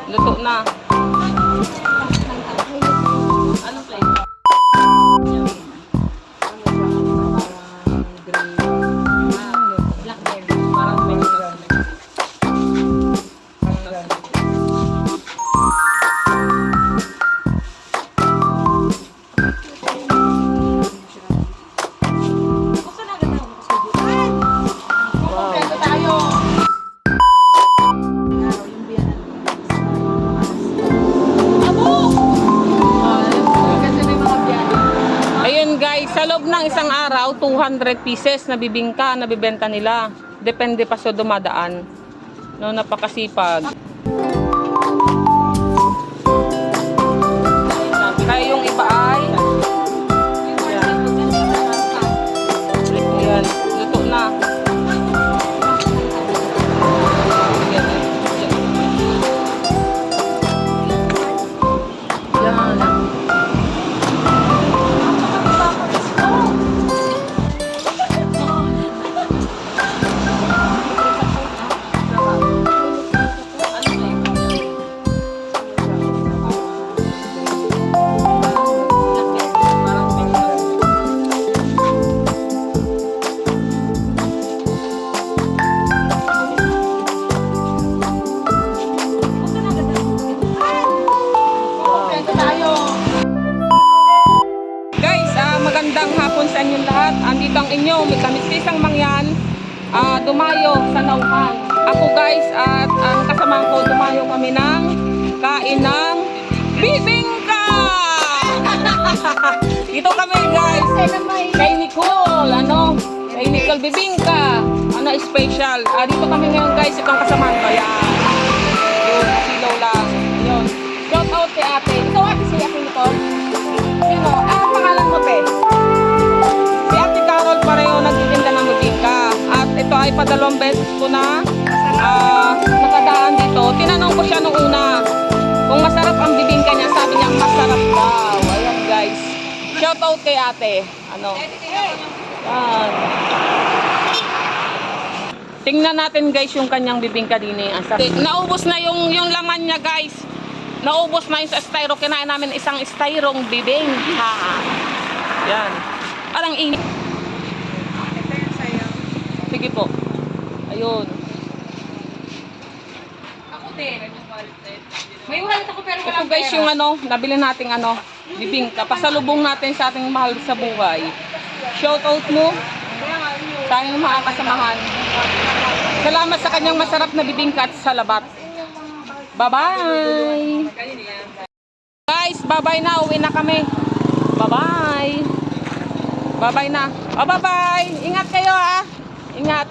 Luto na. Anong flavor? Blackberry. Parang may sa loob ng isang araw, 200 pieces na bibingka, nabibenta nila. Depende pa sa dumadaan. No, napakasipag. Kaya yung iba ay yan, luto na. Yan. Magandang hapon sa inyong lahat. Andito ang inyo, may kamisisang mangyan, dumayo sa Nauhan. Ako guys at ang kasama ko, dumayo kami ng kain ng bibingka. Dito kami guys, kay Nicole, kay Nicole Bibingka, special. Dito kami ngayon guys, itong kasama ko. Yan. Yun, silaw lang. Yun. Shout out kay ate. Ikaw ate si ate Nicole. Sino? Pangalan mo pe? Si Ate Carol pareho nagtitinda ng bibingka. At ito ay padalawang beses ko na nakadaan dito. Tinanong ko siya nung una kung masarap ang bibingka niya. Sabi niya masarap daw. Ayan guys. Shout out kay ate. Yan. Tingnan natin guys yung kanyang bibingka din eh. Naubos na yung laman niya guys. Naubos na yung sa styro. Kinain namin isang styrong bibingka. Yan. Parang init. Ito yung sayo. Sige po. Ayun. Ako din. May wallet ako pero walang Ito guys pera. yung nabili nating bibingka. Pasalubong natin sa ating mahal sa buhay. Shout out mo sa aking mga kasamahan. Salamat sa kanyang masarap na bibingka at salabat. Bye-bye! Guys, bye-bye na. Uwi na kami. Bye-bye! Bye-bye na. Oh, bye-bye! Ingat kayo Ingat!